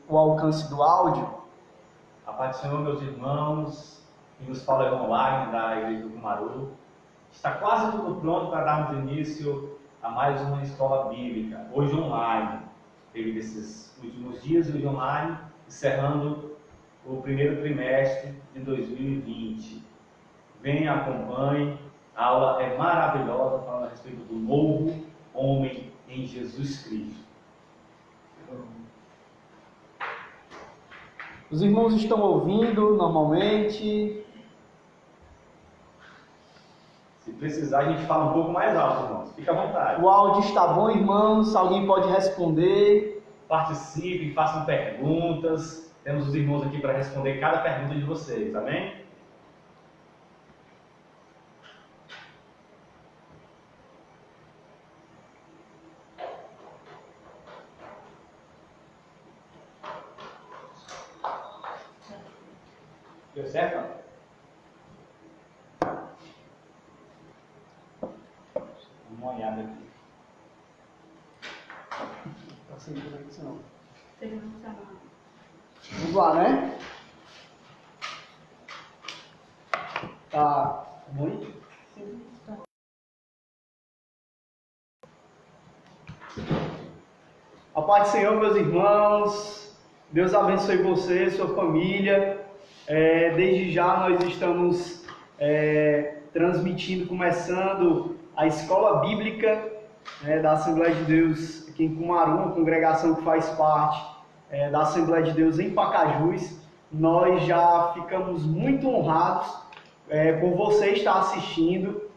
o alcance do áudio. A paz do Senhor, meus irmãos, que nos fala online da Igreja do Cumaru. Está quase tudo pronto para darmos início a mais uma escola bíblica, hoje online. Devido a esses últimos dias, hoje online, encerrando o primeiro trimestre de 2020. Venha, acompanhe, a aula é maravilhosa, falando a respeito do novo homem em Jesus Cristo. Os irmãos estão ouvindo normalmente? Se precisar, a gente fala um pouco mais alto, irmãos. Fique à vontade. O áudio está bom, irmãos? Alguém pode responder? Participem, façam perguntas. Temos os irmãos aqui para responder cada pergunta de vocês, amém? Deu certo? Uma olhada aqui. Tá sem conexão. Vamos lá, né? Tá ruim? Sim. Tá. A paz do Senhor, meus irmãos. Deus abençoe você, sua família. Desde já nós estamos transmitindo, começando a escola bíblica da Assembleia de Deus aqui em Cumaru, uma congregação que faz parte da Assembleia de Deus em Pacajus. Nós já ficamos muito honrados por você estar assistindo.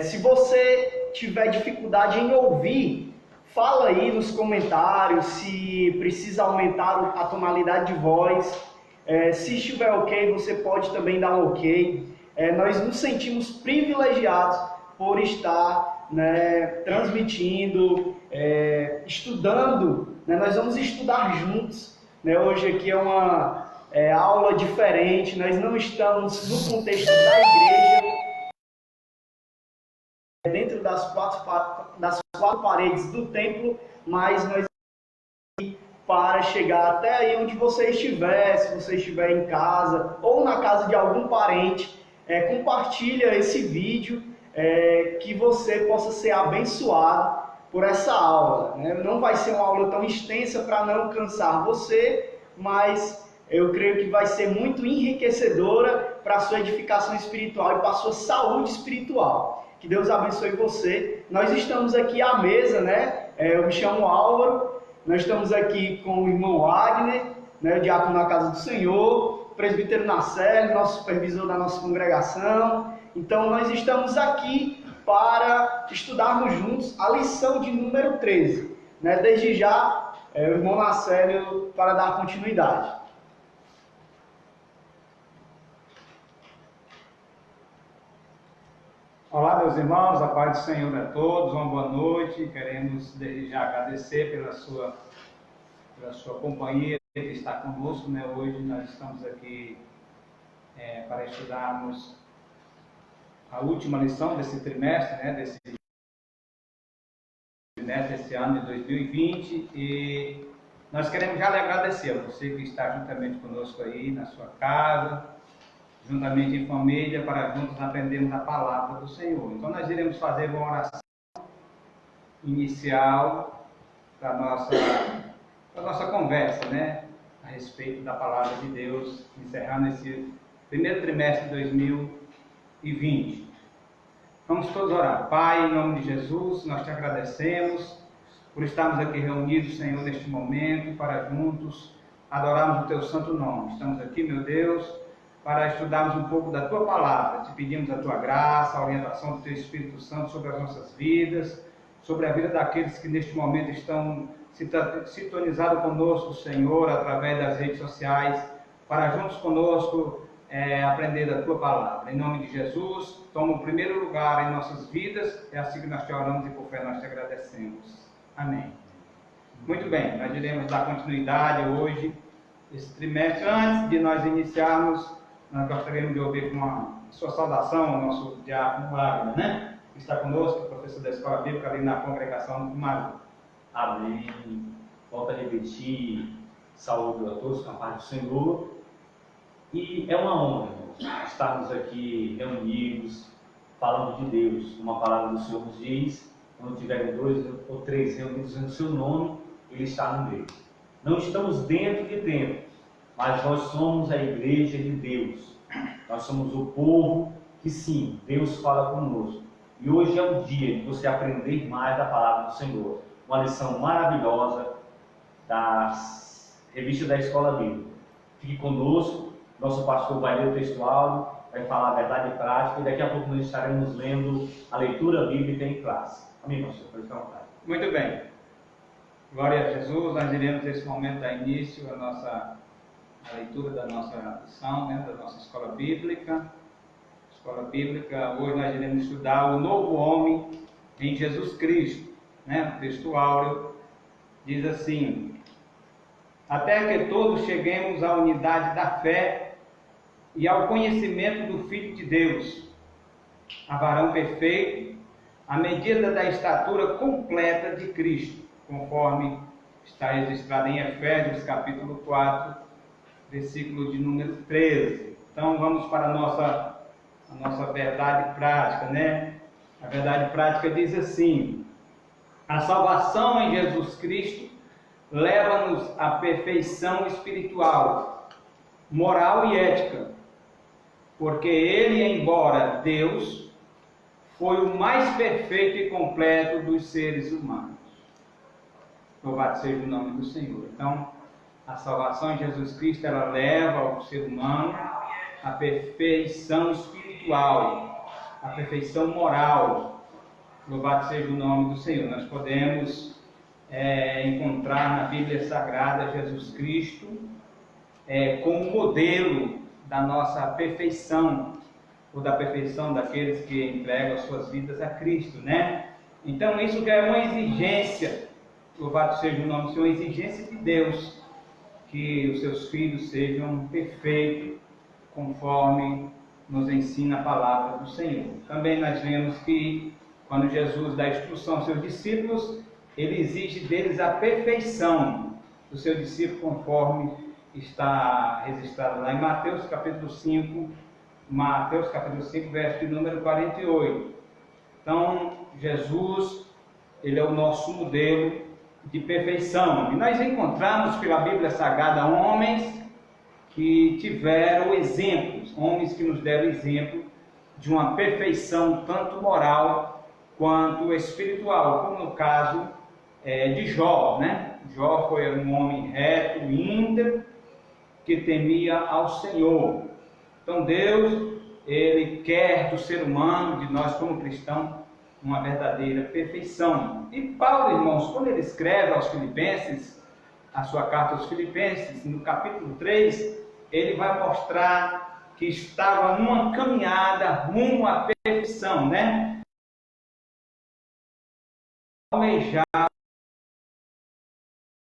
Se você tiver dificuldade em ouvir, fala aí nos comentários se precisa aumentar a tonalidade de voz. Se estiver ok, você pode também dar um ok. Nós nos sentimos privilegiados por estar transmitindo, estudando. Nós vamos estudar juntos. Hoje aqui é uma aula diferente. Nós não estamos no contexto da igreja, dentro das quatro paredes do templo, mas nós para chegar até aí onde você estiver, se você estiver em casa ou na casa de algum parente, compartilha esse vídeo, que você possa ser abençoado por essa aula. Não vai ser uma aula tão extensa para não cansar você, mas eu creio que vai ser muito enriquecedora para a sua edificação espiritual e para a sua saúde espiritual. Que Deus abençoe você. Nós estamos aqui à mesa, eu me chamo Álvaro. Nós estamos aqui com o irmão Wagner, o diácono na casa do Senhor, o presbítero Nacélio, nosso supervisor da nossa congregação. Então nós estamos aqui para estudarmos juntos a lição de número 13. Desde já, o irmão Nacélio para dar continuidade. Olá, meus irmãos, a paz do Senhor a todos, uma boa noite. Queremos desde já agradecer pela sua companhia que está conosco, Hoje nós estamos aqui para estudarmos a última lição desse trimestre, desse ano de 2020, e nós queremos já lhe agradecer a você que está juntamente conosco aí na sua casa, juntamente em família, para juntos aprendermos a palavra do Senhor. Então nós iremos fazer uma oração inicial para a nossa conversa, a respeito da palavra de Deus, encerrando esse primeiro trimestre de 2020. Vamos todos orar. Pai, em nome de Jesus, nós te agradecemos por estarmos aqui reunidos, Senhor, neste momento, para juntos adorarmos o teu santo nome. Estamos aqui, meu Deus, para estudarmos um pouco da tua palavra. Te pedimos a tua graça, a orientação do teu Espírito Santo sobre as nossas vidas, sobre a vida daqueles que neste momento estão sintonizados conosco, Senhor, através das redes sociais, para juntos conosco aprender da tua palavra. Em nome de Jesus, toma o primeiro lugar em nossas vidas. É assim que nós te oramos e por fé nós te agradecemos. Amém. Muito bem, nós iremos dar continuidade hoje, esse trimestre. Antes de nós iniciarmos, nós gostaríamos de ouvir com a sua saudação ao nosso diácono Wagner, que está conosco, professor da Escola Bíblica ali na congregação do Cumaru. Amém. Volto a repetir, Saúdo a todos com a paz do Senhor. E é uma honra, irmãos, estarmos aqui reunidos, falando de Deus. Uma palavra do Senhor nos diz: quando tiverem 2 ou 3 reunidos no seu nome, Ele está no meio. Não estamos dentro de templo, mas nós somos a igreja de Deus. Nós somos o povo que, sim, Deus fala conosco. E hoje é o dia de você aprender mais da palavra do Senhor. Uma lição maravilhosa da revista da Escola Bíblica. Fique conosco, nosso pastor vai ler o textual, vai falar a verdade prática, e daqui a pouco nós estaremos lendo a leitura bíblica em classe. Amém, pastor? Pode ficar à vontade. Muito bem. Glória a Jesus. Nós iremos nesse momento dar início à leitura da nossa lição, né, da nossa escola bíblica. Hoje nós iremos estudar o novo homem em Jesus Cristo. Né? O texto áureo diz assim: até que todos cheguemos à unidade da fé e ao conhecimento do Filho de Deus, a varão perfeito, à medida da estatura completa de Cristo, conforme está registrado em Efésios capítulo 4, versículo de número 13. Então vamos para a nossa verdade prática, né? A verdade prática diz assim: a salvação em Jesus Cristo leva-nos à perfeição espiritual, moral e ética, porque Ele, embora Deus, foi o mais perfeito e completo dos seres humanos. Louvado seja o nome do Senhor. Então, a salvação em Jesus Cristo, ela leva o ser humano à perfeição espiritual, à perfeição moral. Louvado seja o nome do Senhor. Nós podemos encontrar na Bíblia Sagrada Jesus Cristo como modelo da nossa perfeição, ou da perfeição daqueles que entregam as suas vidas a Cristo, né? Então isso já é uma exigência, louvado seja o nome do Senhor, uma exigência de Deus, que os seus filhos sejam perfeitos, conforme nos ensina a palavra do Senhor. Também nós vemos que quando Jesus dá instrução aos seus discípulos, Ele exige deles a perfeição do seu discípulo, conforme está registrado lá em Mateus capítulo 5, verso de número 48. Então, Jesus, Ele é o nosso modelo de perfeição. E nós encontramos pela Bíblia Sagrada homens que tiveram exemplos, homens que nos deram exemplo de uma perfeição tanto moral quanto espiritual, como no caso de Jó, né? Jó foi um homem reto, íntegro, que temia ao Senhor. Então Deus, Ele quer do ser humano, de nós como cristãos, uma verdadeira perfeição. E Paulo, irmãos, quando ele escreve aos Filipenses, a sua carta aos Filipenses, no capítulo 3, ele vai mostrar que estava numa caminhada rumo à perfeição, né? Almejar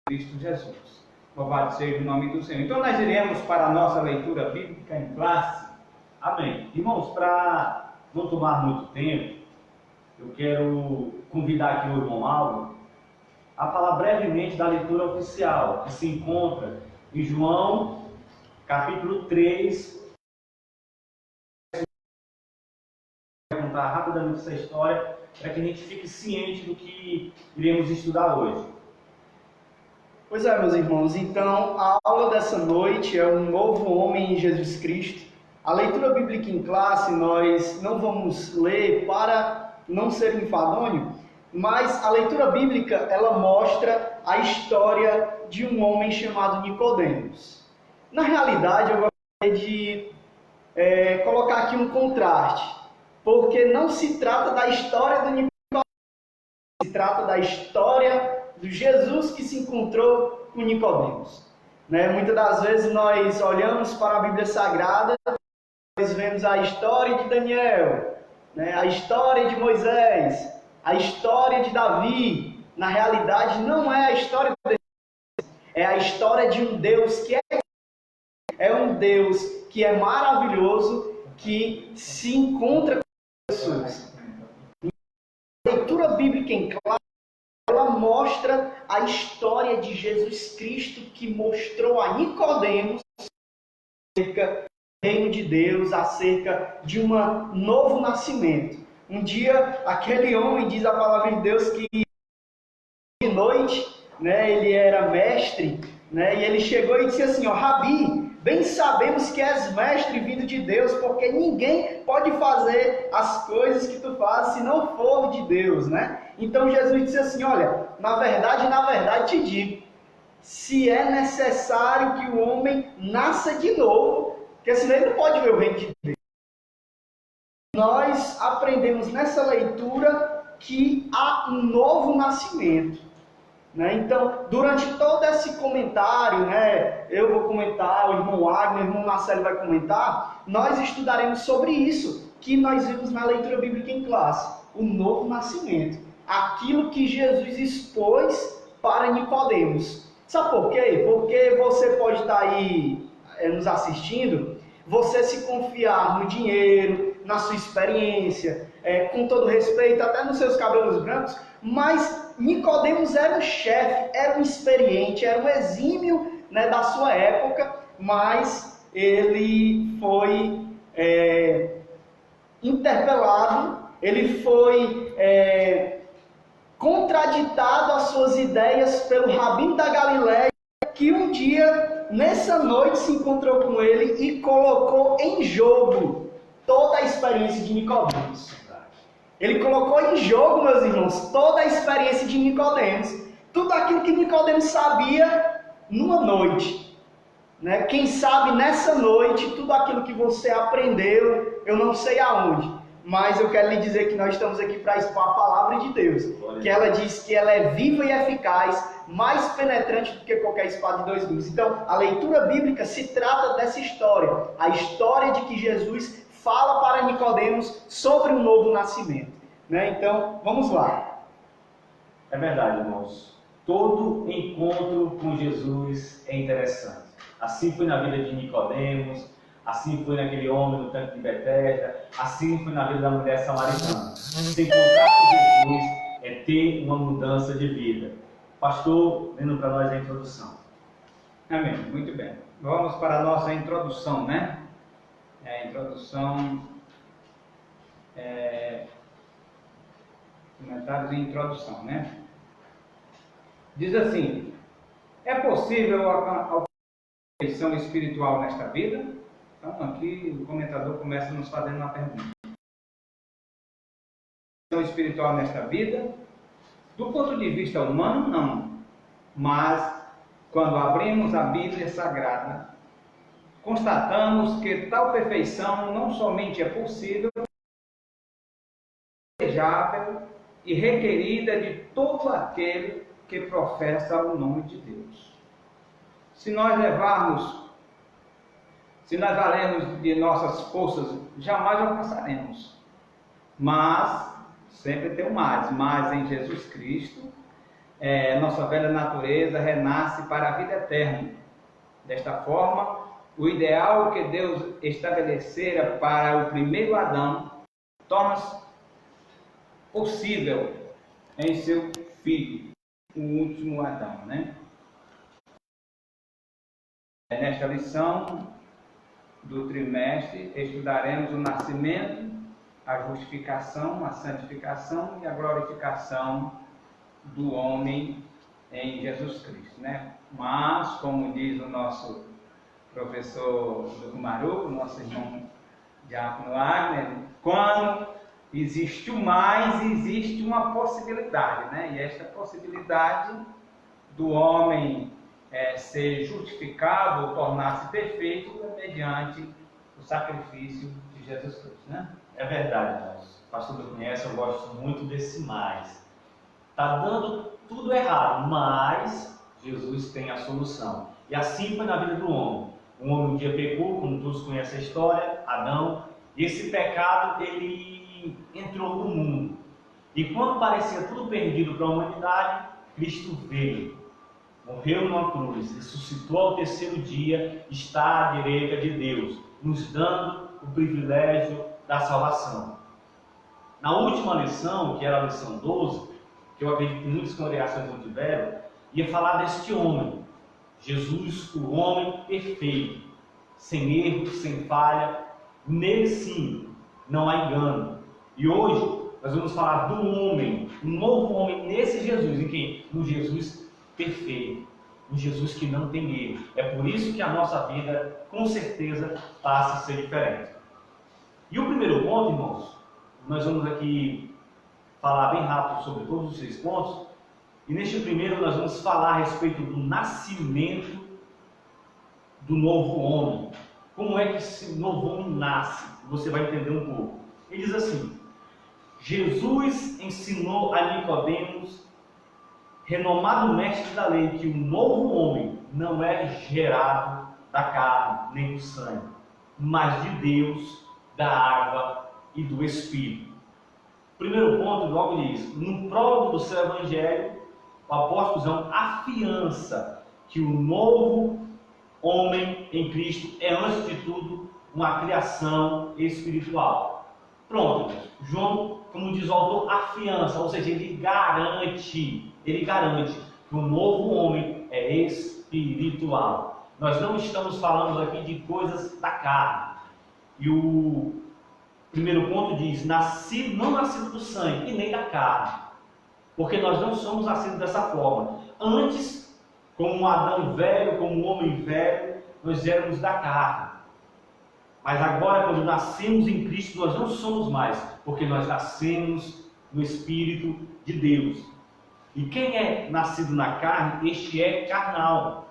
Cristo Jesus. Louvado seja o nome do Senhor. Então nós iremos para a nossa leitura bíblica em classe. Amém. Irmãos, para não tomar muito tempo, eu quero convidar aqui o irmão Mauro a falar brevemente da leitura oficial, que se encontra em João, capítulo 3. Vou contar rapidamente essa história, para que a gente fique ciente do que iremos estudar hoje. Pois é, meus irmãos, então a aula dessa noite é um novo homem em Jesus Cristo. A leitura bíblica em classe nós não vamos ler para não ser enfadonho, mas a leitura bíblica ela mostra a história de um homem chamado Nicodemos. Na realidade, eu gostaria de colocar aqui um contraste, porque não se trata da história do Nicodemos, se trata da história do Jesus que se encontrou com Nicodemos. Muitas das vezes nós olhamos para a Bíblia Sagrada, nós vemos a história de Daniel, a história de Moisés, a história de Davi. Na realidade, não é a história de Deus, é a história de um Deus que é um Deus que é maravilhoso, que se encontra com pessoas. A leitura bíblica em classe ela mostra a história de Jesus Cristo que mostrou a Nicodemos acerca do reino de Deus, acerca de um novo nascimento. Um dia, aquele homem, diz a palavra de Deus, que de noite, né, ele era mestre, né, e ele chegou e disse assim, ó, Rabi, bem sabemos que és mestre vindo de Deus, porque ninguém pode fazer as coisas que tu fazes se não for de Deus, né? Então Jesus disse assim, olha, na verdade te digo, se é necessário que o homem nasça de novo, porque senão ele não pode ver o reino de Deus. Nós aprendemos nessa leitura que há um novo nascimento. Né? Então, durante todo esse comentário, né, eu vou comentar, o irmão Wagner, o irmão Marcelo vai comentar, nós estudaremos sobre isso que nós vimos na leitura bíblica em classe, o novo nascimento, aquilo que Jesus expôs para Nicodemos. Sabe por quê? Porque você pode estar aí nos assistindo, você se confiar no dinheiro, na sua experiência, com todo respeito, até nos seus cabelos brancos, mas Nicodemos era um chefe, era um experiente, era um exímio, né, da sua época, mas ele foi interpelado, ele foi contraditado as suas ideias pelo Rabino da Galileia, que um dia, nessa noite, se encontrou com ele e colocou em jogo toda a experiência de Nicodemos. Ele colocou em jogo, meus irmãos, toda a experiência de Nicodemos. Tudo aquilo que Nicodemos sabia numa noite. Né? Quem sabe nessa noite, tudo aquilo que você aprendeu, eu não sei aonde. Mas eu quero lhe dizer que nós estamos aqui para expor a palavra de Deus. Que ela diz que ela é viva e eficaz, mais penetrante do que qualquer espada de dois gumes. Então, a leitura bíblica se trata dessa história. A história de que Jesus fala para Nicodemos sobre um novo nascimento. Né? Então, vamos lá. É verdade, irmãos. Todo encontro com Jesus é interessante. Assim foi na vida de Nicodemos, assim foi naquele homem no tanque de Betesda, assim foi na vida da mulher samaritana. Se encontrar com Jesus é ter uma mudança de vida. Pastor, lendo para nós a introdução. Amém, muito bem. Vamos para a nossa introdução, né? A introdução, comentários de introdução, né? Diz assim, é possível a perfeição espiritual nesta vida? Então aqui o comentador começa nos fazendo uma pergunta. Perfeição espiritual nesta vida? Do ponto de vista humano, não. Mas, quando abrimos a Bíblia Sagrada, constatamos que tal perfeição não somente é possível, é desejável e requerida de todo aquele que professa o nome de Deus. Se nós valermos de nossas forças, jamais alcançaremos. Mas, sempre tem um mas em Jesus Cristo, nossa velha natureza renasce para a vida eterna. Desta forma, o ideal que Deus estabelecera para o primeiro Adão torna-se possível em seu filho, o último Adão, né? Nesta lição do trimestre, estudaremos o nascimento, a justificação, a santificação e a glorificação do homem em Jesus Cristo, né? Mas, como diz o nosso professor do Kumaru, o nosso irmão Diácono Wagner, quando existe o mais, existe uma possibilidade, né? E esta possibilidade do homem ser justificado ou tornar-se perfeito é mediante o sacrifício de Jesus Cristo, né? É verdade, irmãos. O pastor me conhece, eu gosto muito desse mais. Está dando tudo errado, mas Jesus tem a solução. E assim foi na vida do homem. O homem um dia pecou, como todos conhecem a história, Adão. Esse pecado, ele entrou no mundo. E quando parecia tudo perdido para a humanidade, Cristo veio. Morreu numa cruz, ressuscitou ao terceiro dia, está à direita de Deus, nos dando o privilégio da salvação. Na última lição, que era a lição 12, que eu acredito que muitas congregações não tiveram, ia falar deste homem, Jesus, o homem perfeito, sem erro, sem falha. Nele sim, não há engano. E hoje nós vamos falar do homem, um novo homem nesse Jesus. Em quem? No Jesus perfeito, no Jesus que não tem erro. É por isso que a nossa vida, com certeza, passa a ser diferente. E o primeiro ponto, irmãos, nós vamos aqui falar bem rápido sobre todos os 6 pontos. E neste primeiro nós vamos falar a respeito do nascimento do novo homem. Como é que esse novo homem nasce? Você vai entender um pouco. Ele diz assim: Jesus ensinou a Nicodemos, renomado mestre da lei, que o novo homem não é gerado da carne nem do sangue, mas de Deus, da água e do Espírito. Primeiro ponto, logo diz, no prólogo do seu evangelho, o apóstolo João afiança que o novo homem em Cristo é, antes de tudo, uma criação espiritual. Pronto, João, como diz o autor, afiança, ou seja, ele garante que o novo homem é espiritual. Nós não estamos falando aqui de coisas da carne. E o primeiro ponto diz, não nascido do sangue e nem da carne, porque nós não somos nascidos dessa forma. Antes, como um Adão velho, como um homem velho, nós éramos da carne. Mas agora, quando nascemos em Cristo, nós não somos mais, porque nós nascemos no Espírito de Deus. E quem é nascido na carne, este é carnal.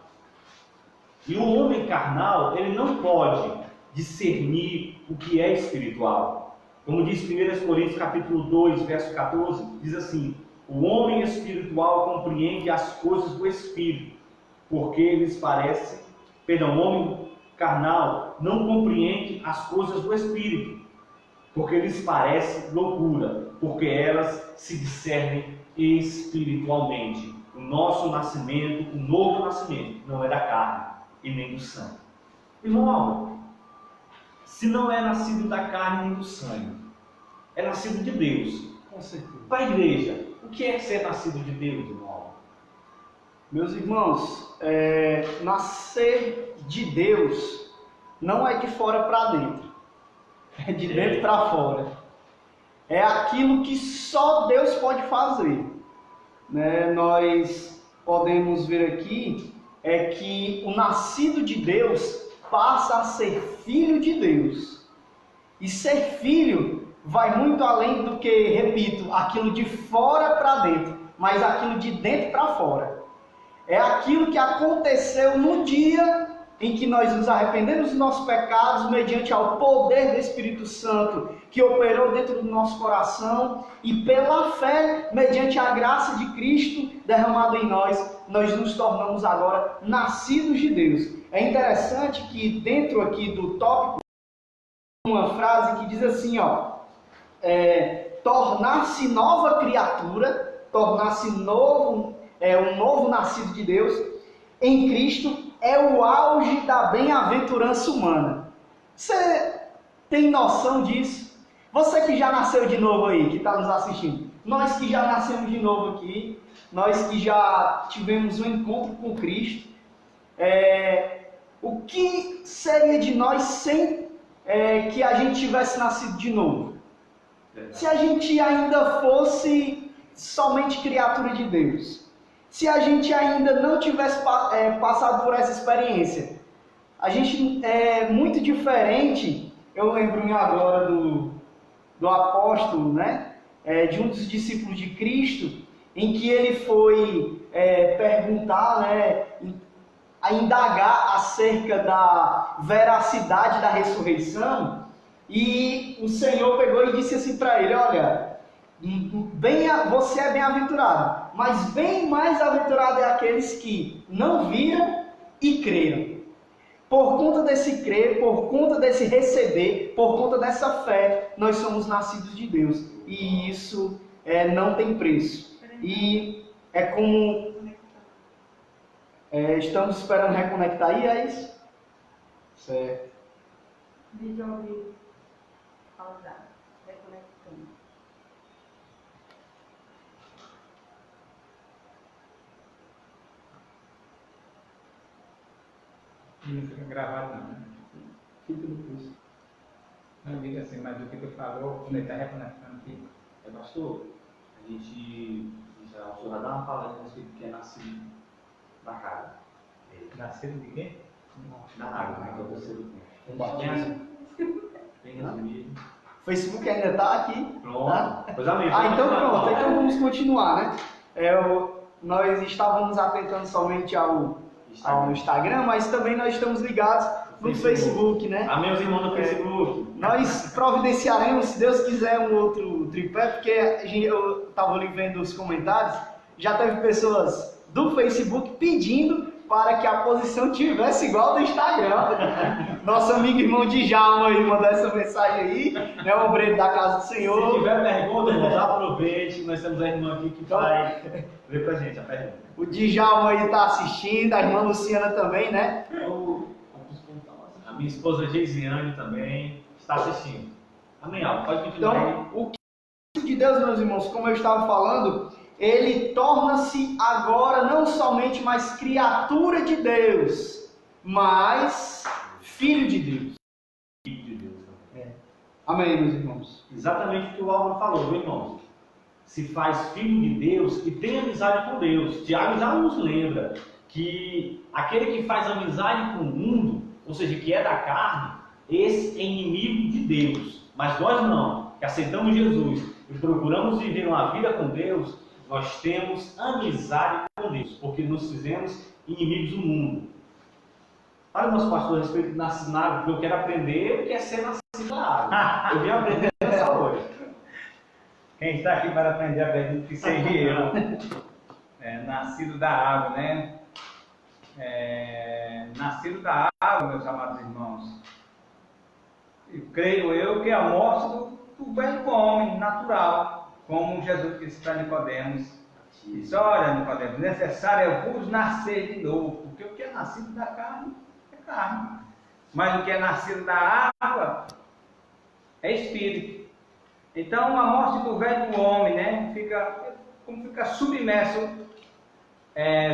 E o homem carnal, ele não pode discernir o que é espiritual. Como diz 1 Coríntios capítulo 2, verso 14, diz assim: o homem espiritual compreende as coisas do Espírito, porque eles parecem, o homem carnal não compreende as coisas do Espírito, porque lhes parece loucura, porque elas se discernem espiritualmente. O nosso nascimento, o novo nascimento, não é da carne e nem do sangue. Irmão, se não é nascido da carne nem do sangue, é nascido de Deus. Com certeza. Para a igreja, o que é ser nascido de Deus, irmão? Meus irmãos, nascer de Deus não é de fora para dentro, é de dentro para fora. É aquilo que só Deus pode fazer. Né? Nós podemos ver aqui que o nascido de Deus passa a ser filho de Deus. E ser filho vai muito além do que, repito, aquilo de fora para dentro, mas aquilo de dentro para fora. É aquilo que aconteceu no dia em que nós nos arrependemos dos nossos pecados, mediante ao poder do Espírito Santo que operou dentro do nosso coração, e pela fé, mediante a graça de Cristo derramada em nós, nós nos tornamos agora nascidos de Deus. É interessante que dentro aqui do tópico, uma frase que diz assim, tornar-se nova criatura, tornar-se novo, um novo nascido de Deus em Cristo, é o auge da bem-aventurança humana. Você tem noção disso? Você que já nasceu de novo aí, que está nos assistindo, nós que já nascemos de novo aqui, nós que já tivemos um encontro com Cristo, o que seria de nós sem que a gente tivesse nascido de novo? Se a gente ainda fosse somente criatura de Deus, se a gente ainda não tivesse passado por essa experiência, a gente é muito diferente. Eu lembro-me agora do apóstolo, né? De um dos discípulos de Cristo, em que ele foi perguntar, né, a indagar acerca da veracidade da ressurreição, e o Senhor pegou e disse assim para ele: olha, você é bem-aventurado, mas bem mais aventurado é aqueles que não viram e creram. Por conta desse crer, por conta desse receber, por conta dessa fé, nós somos nascidos de Deus. E isso não tem preço. E é como... estamos esperando reconectar aí, é isso? Certo. Vídeo ao vivo. Pausado. Reconectando. Não fica gravado não, né? Fica depois. Não diga assim, mas o que tu falou, quando ele está reconectando, fica. Pastor, a gente já, o senhor vai dar uma palestra a respeito do que é nascido da carne. Nascido de quê? Da água, né? Que é o terceiro Um batismo. Bem resumido. O Facebook ainda está aqui. Pronto. Tá? Pois amém. Então pronto, então vamos continuar, né? Nós estávamos atentando somente ao Instagram, mas também nós estamos ligados no Facebook, né? Amém, os irmãos do Facebook. Nós providenciaremos, se Deus quiser, um outro tripé, porque eu estava ali vendo os comentários, já teve pessoas do Facebook pedindo para que a posição tivesse igual do Instagram. Nosso amigo irmão Djalma aí mandou essa mensagem aí, né? O obreiro da casa do Senhor. Se tiver pergunta, irmãos, aproveite. Nós temos a irmã aqui que vai ver pra gente a pergunta. O Djalma aí está assistindo, a irmã Luciana também, né? A minha esposa Geisiane também está assistindo. Amém, Aldo. Pode continuar aí. Então, o Cristo de Deus, meus irmãos, como eu estava falando, ele torna-se agora não somente mais criatura de Deus, mas filho de Deus. Filho de Deus. Amém, meus irmãos. Exatamente o que o Álvaro falou, viu, irmãos? Se faz filho de Deus e tem amizade com Deus. Tiago já nos lembra que aquele que faz amizade com o mundo, ou seja, que é da carne, esse é inimigo de Deus. Mas nós não, que aceitamos Jesus e procuramos viver uma vida com Deus, nós temos amizade com Deus, porque nos fizemos inimigos do mundo. Olha o nosso pastor a respeito de nascer na água, porque eu quero aprender o que é ser nascido na água. Eu vim aprender nessa hoje. Quem está aqui para aprender, acredito que seja eu. Nascido da água, né? Nascido da água, meus amados irmãos. E creio eu que é a morte do velho homem natural, como Jesus disse para Nicodemos. Disse: olha, Nicodemos, necessário é vos nascer de novo, porque o que é nascido da carne é carne, mas o que é nascido da água é espírito. Então a morte do velho homem, né, fica submerso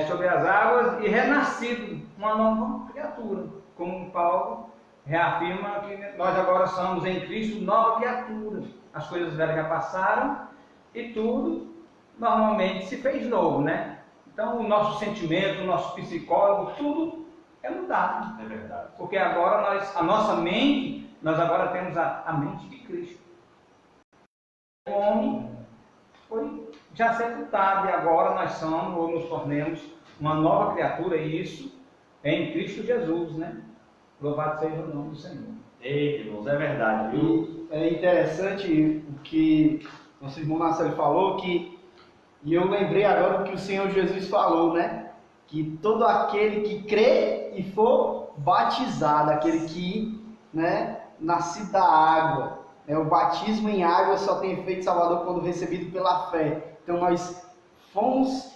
sobre as águas e renascido, uma nova criatura, como Paulo reafirma que nós agora somos em Cristo nova criatura. As coisas velhas já passaram e tudo normalmente se fez novo, né? Então o nosso sentimento, o nosso psicólogo, tudo é mudado. É verdade. Porque agora a nossa mente, nós agora temos a mente de Cristo. O homem foi já sepultado e agora nós somos ou nos tornemos uma nova criatura, e isso é em Cristo Jesus, né? Louvado seja o nome do Senhor. Eita, irmãos, é verdade, viu? E é interessante o que nosso irmão Marcelo falou, e eu lembrei agora do que o Senhor Jesus falou, né? Que todo aquele que crê e for batizado, aquele que, né, nascido da água, o batismo em água só tem efeito salvador quando recebido pela fé. Então nós fomos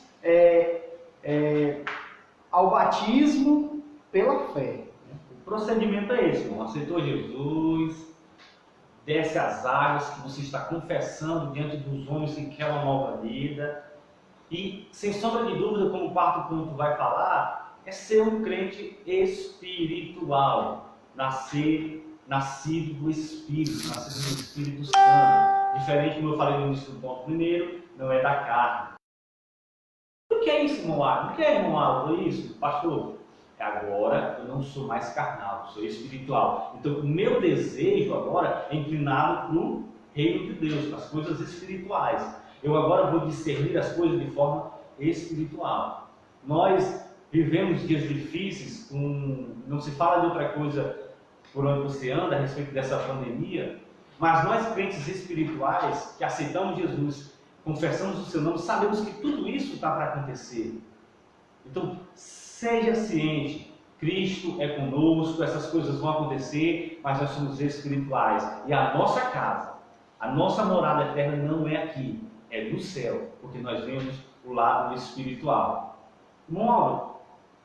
ao batismo pela fé. O procedimento é esse, irmão. Aceitou Jesus, desce as águas que você está confessando diante dos homens que quer uma nova vida. E, sem sombra de dúvida, como o quarto ponto vai falar, é ser um crente espiritual, nascido do Espírito, nascido do Espírito Santo. Diferente, como eu falei no início do ponto primeiro, não é da carne. O que é isso, irmão Álvaro? O que é, irmão Álvaro, isso, pastor? Agora eu não sou mais carnal, sou espiritual. Então, o meu desejo agora é inclinado para o reino de Deus, para as coisas espirituais. Eu agora vou discernir as coisas de forma espiritual. Nós vivemos dias difíceis, não se fala de outra coisa por onde você anda a respeito dessa pandemia, mas nós, crentes espirituais, que aceitamos Jesus, confessamos o seu nome, sabemos que tudo isso está para acontecer. Então, seja ciente, Cristo é conosco, essas coisas vão acontecer, mas nós somos espirituais. E a nossa casa, a nossa morada eterna não é aqui, é no céu, porque nós vemos o lado espiritual. Irmão Álvaro,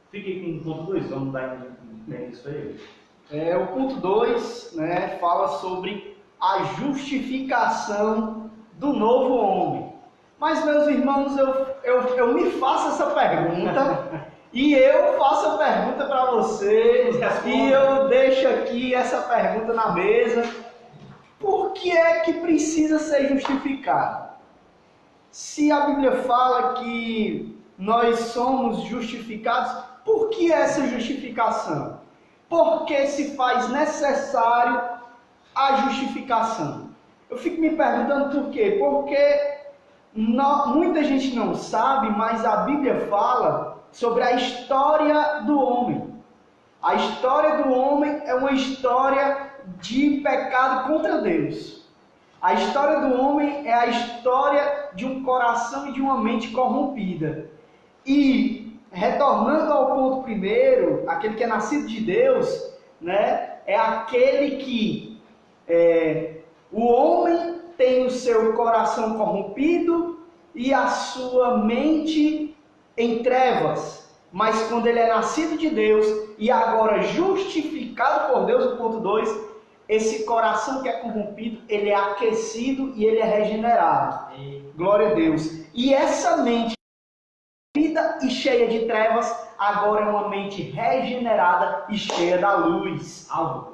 fique com o ponto 2, vamos dar isso aí. O ponto 2, né, fala sobre a justificação do novo homem. Mas, meus irmãos, eu me faço essa pergunta, E eu faço a pergunta para você, e eu deixo aqui essa pergunta na mesa. Por que é que precisa ser justificado? Se a Bíblia fala que nós somos justificados, por que essa justificação? Por que se faz necessário a justificação? Eu fico me perguntando por quê? Porque muita gente não sabe, mas a Bíblia fala sobre a história do homem. A história do homem é uma história de pecado contra Deus. A história do homem é a história de um coração e de uma mente corrompida. E, retornando ao ponto primeiro, aquele que é nascido de Deus, né, é aquele que o homem tem o seu coração corrompido e a sua mente em trevas. Mas quando ele é nascido de Deus e agora justificado por Deus, o ponto 2, esse coração que é corrompido, ele é aquecido e ele é regenerado. Glória a Deus. E essa mente vida e cheia de trevas, agora é uma mente regenerada e cheia da luz.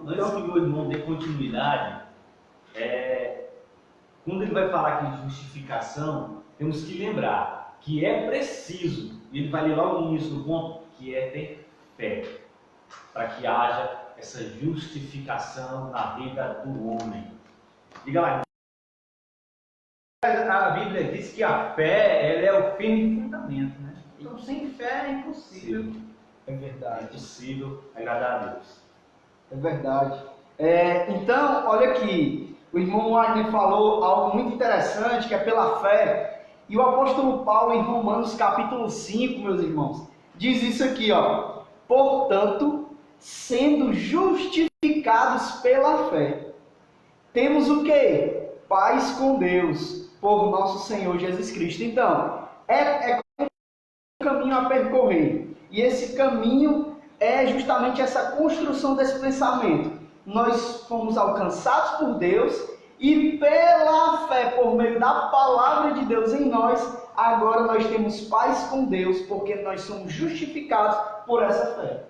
Antes que meu irmão dê continuidade, quando ele vai falar aqui de justificação, temos que lembrar que é preciso, e ele vai ler logo no início do ponto, que é ter fé, para que haja essa justificação na vida do homem. Diga lá. A Bíblia diz que a fé ela é o firme fundamento, né? Então sem fé é impossível. É verdade. É possível agradar a Deus. É verdade. Então, olha aqui, o irmão Wagner falou algo muito interessante, que é pela fé. E o apóstolo Paulo, em Romanos capítulo 5, meus irmãos, diz isso aqui, ó. Portanto, sendo justificados pela fé, temos o quê? Paz com Deus, por nosso Senhor Jesus Cristo. Então, é um caminho a percorrer. E esse caminho é justamente essa construção desse pensamento. Nós fomos alcançados por Deus e pela fé, por meio da palavra de Deus em nós, agora nós temos paz com Deus, porque nós somos justificados por essa fé.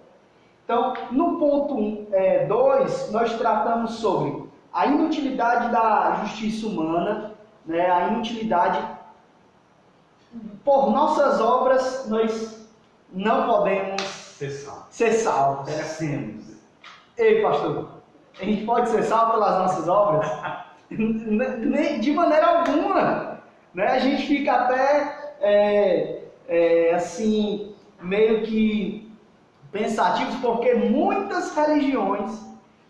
Então, no ponto 2, nós tratamos sobre a inutilidade da justiça humana, né? A inutilidade. Por nossas obras, nós não podemos ser salvos. Perecemos. Ei, pastor, a gente pode ser salvo pelas nossas obras? De maneira alguma. Né? A gente fica até, assim, meio que pensativos, porque muitas religiões,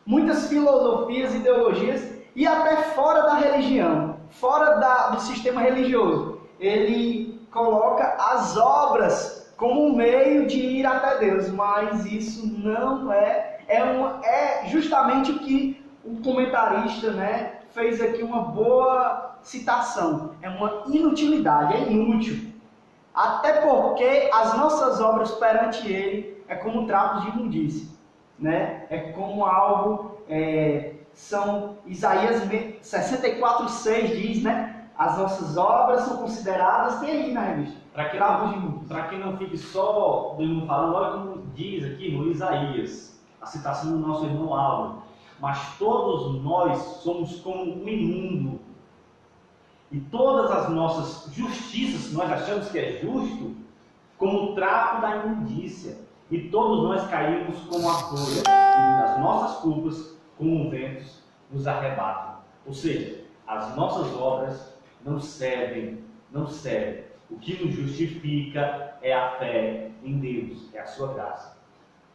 muitas filosofias, ideologias, e até fora da religião, fora do sistema religioso, ele coloca as obras como um meio de ir até Deus, mas isso não é justamente o que o comentarista, né, fez aqui uma boa citação. É uma inutilidade, é inútil. Até porque as nossas obras perante Ele é como trapos de imundícia, né? É como algo, são Isaías 64:6 diz, né? As nossas obras são consideradas, tem aí na revista, trapos de imundícia. Para que não fique só do irmão falando, olha como diz aqui no Isaías, a citação do nosso irmão Álvaro. Mas todos nós somos como um imundo. E todas as nossas justiças, que nós achamos que é justo, como o trapo da imundícia. E todos nós caímos como a folha. E as nossas culpas, como ventos, nos arrebatam. Ou seja, as nossas obras não servem. O que nos justifica é a fé em Deus, é a sua graça.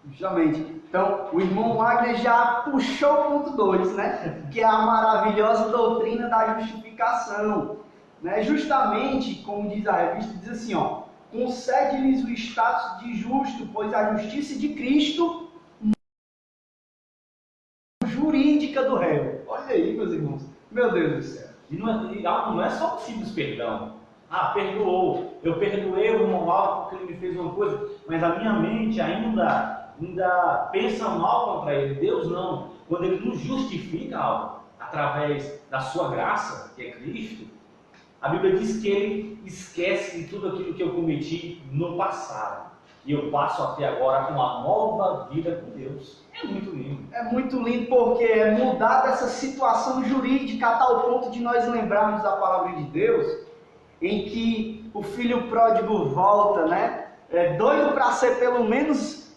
Justamente. Então, o irmão Wagner já puxou o ponto 2, né? Que é a maravilhosa doutrina da justificação. Né? Justamente, como diz a revista, diz assim, ó, concede-lhes o status de justo, pois a justiça de Cristo jurídica do réu. Olha aí, meus irmãos. Meu Deus do céu. E não é só um simples perdão. Perdoou. Eu perdoei o irmão Álvaro porque ele me fez uma coisa, mas a minha mente ainda pensa mal contra ele. Deus não. Quando ele nos justifica algo através da sua graça, que é Cristo, a Bíblia diz que ele esquece de tudo aquilo que eu cometi no passado. e eu passo a ter agora uma nova vida com Deus. É muito lindo. É muito lindo porque é mudar dessa situação jurídica a tal ponto de nós lembrarmos da palavra de Deus, em que o filho pródigo volta, né? É doido para ser pelo menos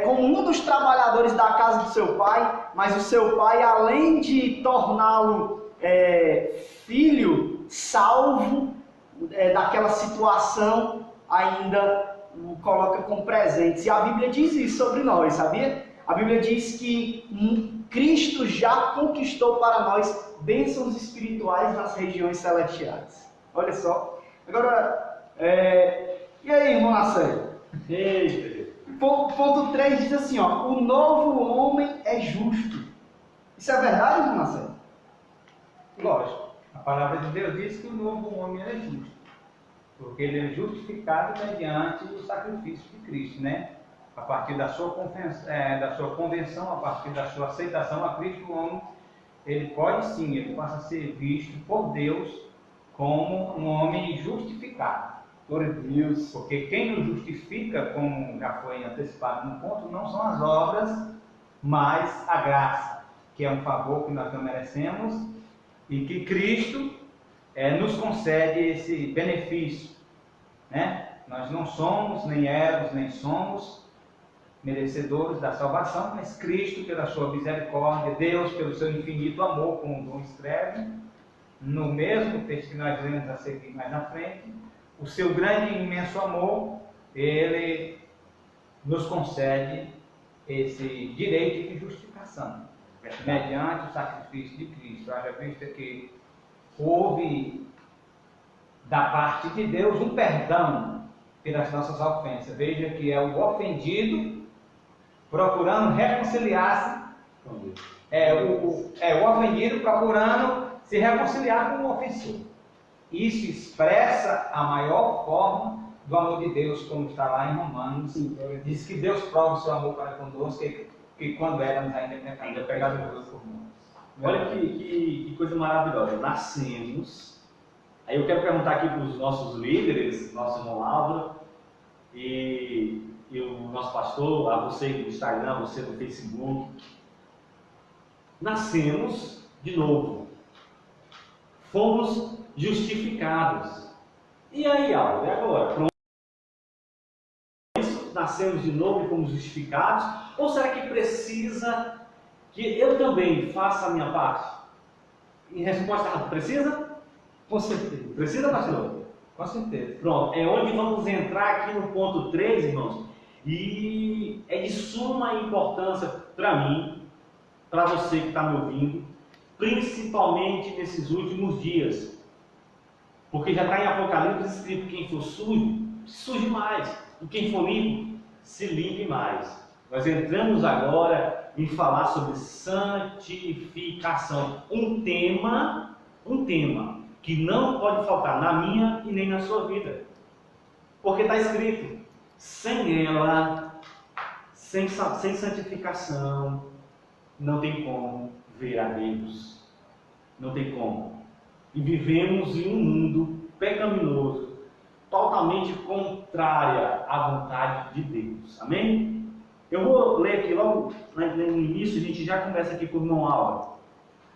como um dos trabalhadores da casa do seu pai, mas o seu pai, além de torná-lo filho salvo daquela situação, ainda o coloca com presentes. E a Bíblia diz isso sobre nós, sabia? A Bíblia diz que Cristo já conquistou para nós bênçãos espirituais nas regiões celestiais. Olha só. Agora, e aí, irmão Nacélio? Ponto 3 diz assim, ó, o novo homem é justo. Isso é verdade, irmão Nacélio? Lógico. A palavra de Deus diz que o novo homem é justo, porque ele é justificado mediante o sacrifício de Cristo, né? A partir da sua convenção, a partir da sua aceitação a Cristo, o homem, ele pode sim, ele passa a ser visto por Deus como um homem justificado. Glória a Deus. Porque quem nos justifica, como já foi antecipado no ponto, não são as obras, mas a graça, que é um favor que nós não merecemos e que Cristo nos concede esse benefício, né? Nós não somos, nem éramos, nem somos merecedores da salvação, mas Cristo, pela sua misericórdia, Deus, pelo seu infinito amor, como João escreve, no mesmo texto que nós lemos a seguir mais na frente, o seu grande e imenso amor, ele nos concede esse direito de justificação, mediante o sacrifício de Cristo. Haja vista que houve da parte de Deus um perdão pelas nossas ofensas. Veja que é o ofendido procurando reconciliar-se com Deus. O ofendido procurando se reconciliar com o ofensor. Isso expressa a maior forma do amor de Deus, como está lá em Romanos. Diz que Deus prova o seu amor para conosco, que quando éramos ainda pecadores por nós. Olha que coisa maravilhosa. Nascemos. Aí eu quero perguntar aqui para os nossos líderes, nosso irmão Álvaro e o nosso pastor, a você no Instagram, você no Facebook. Nascemos de novo. Fomos justificados. E aí, Álvaro, e agora? Pronto. Nascemos de novo e fomos justificados? Ou será que precisa que eu também faça a minha parte? Em resposta, precisa? Com certeza. Precisa, pastor? Com certeza. Pronto, é onde vamos entrar aqui no ponto 3, irmãos. E é de suma importância para mim, para você que está me ouvindo, principalmente nesses últimos dias. Porque já está em Apocalipse escrito: quem for sujo, suje mais. E quem for limpo, se limpe mais. Nós entramos agora em falar sobre santificação. Um tema que não pode faltar na minha e nem na sua vida. Porque está escrito: sem ela, sem santificação, não tem como ver a Deus. Não tem como. E vivemos em um mundo pecaminoso, totalmente contrária à vontade de Deus. Amém? Eu vou ler aqui logo no início, a gente já conversa aqui com o irmão Álvaro.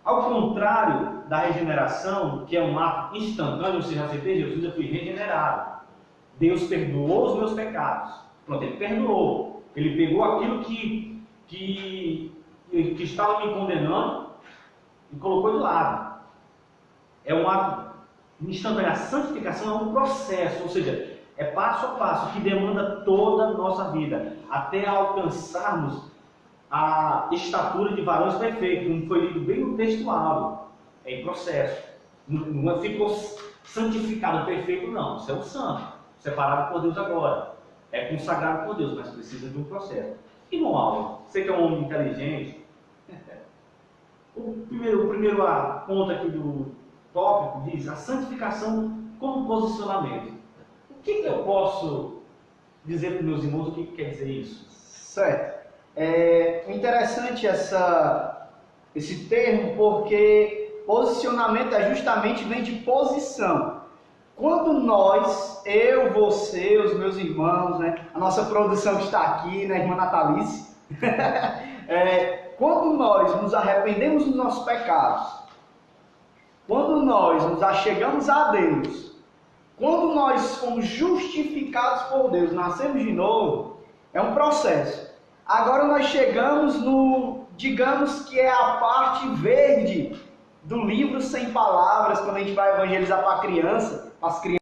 Ao contrário da regeneração, que é um ato instantâneo, ou seja, aceitei Jesus, eu fui regenerado. Deus perdoou os meus pecados. Pronto, Ele perdoou. Ele pegou aquilo que estava me condenando e colocou de lado. É um ato instantâneo. A santificação é um processo, ou seja, é passo a passo, que demanda toda a nossa vida, até alcançarmos a estatura de varões perfeitos, como foi lido bem no textual. É em processo. Não ficou santificado perfeito, não. Isso é um santo, separado por Deus agora. É consagrado por Deus, mas precisa de um processo. Irmão Álvaro, você que é um homem inteligente, o primeiro ponto aqui do tópico diz a santificação como posicionamento. O que eu posso dizer para os meus irmãos? O que quer dizer isso? Certo. É interessante esse termo, porque posicionamento justamente vem de posição. quando nós, eu, você, os meus irmãos, né, a nossa produção que está aqui, né, a irmã Natalice, quando nós nos arrependemos dos nossos pecados, quando nós nos achegamos a Deus, quando nós fomos justificados por Deus, nascemos de novo, é um processo. Agora nós chegamos no, digamos que é a parte verde do livro sem palavras, quando a gente vai evangelizar para a criança, as crianças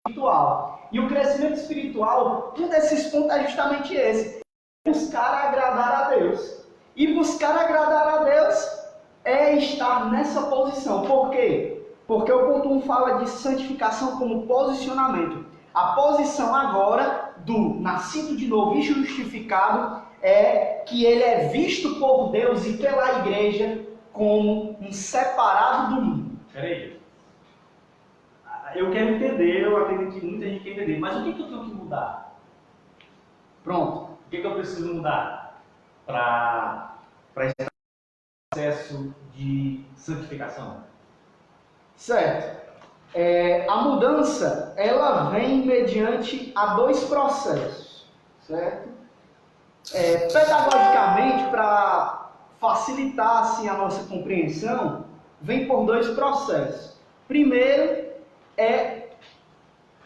espiritual. E o crescimento espiritual, um desses pontos é justamente esse: buscar agradar a Deus. E buscar agradar a Deus é estar nessa posição. Por quê? Porque o ponto 1 fala de santificação como posicionamento. A posição agora do nascido de novo e justificado é que ele é visto por Deus e pela igreja como um separado do mundo. Peraí. Eu quero entender, eu acredito que muita gente quer entender, mas o que eu tenho que mudar? Pronto. O que eu preciso mudar para estar no processo de santificação? Certo. A mudança, ela vem mediante a dois processos, certo? Pedagogicamente, para facilitar assim, a nossa compreensão, vem por dois processos. Primeiro, é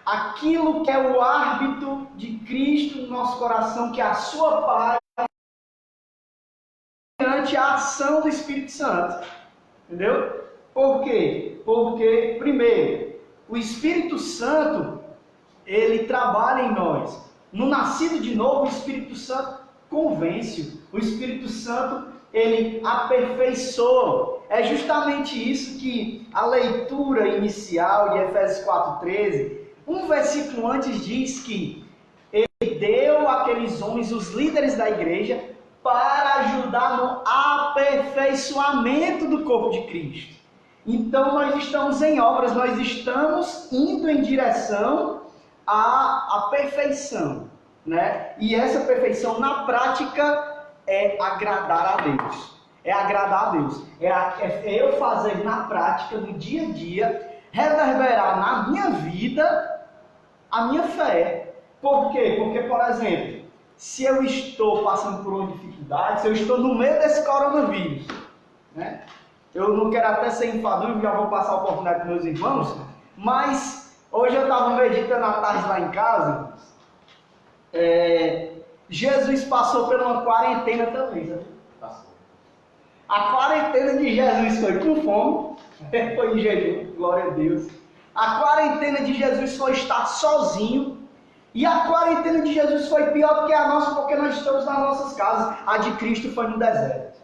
aquilo que é o árbitro de Cristo no nosso coração, que é a sua paz, mediante a ação do Espírito Santo. Entendeu? Por quê? Porque, primeiro, o Espírito Santo, ele trabalha em nós. No nascido de novo, o Espírito Santo convence. O Espírito Santo, ele aperfeiçoa. É justamente isso que a leitura inicial de Efésios 4,13, um versículo antes diz que ele deu àqueles homens, os líderes da igreja, para ajudar no aperfeiçoamento do corpo de Cristo. Então nós estamos em obras, nós estamos indo em direção à perfeição, né? E essa perfeição na prática é agradar a Deus. É agradar a Deus. É eu fazer na prática, no dia a dia, reverberar na minha vida a minha fé. Por quê? Porque, por exemplo, se eu estou passando por uma dificuldade, se eu estou no meio desse coronavírus, né? Eu não quero até ser enfadonho, já vou passar a oportunidade para meus irmãos, mas hoje eu estava meditando à tarde lá em casa. Jesus passou por uma quarentena também, sabe? Passou. A quarentena de Jesus foi com fome, foi em jejum, glória a Deus. A quarentena de Jesus foi estar sozinho. E a quarentena de Jesus foi pior do que a nossa, porque nós estamos nas nossas casas. A de Cristo foi no deserto.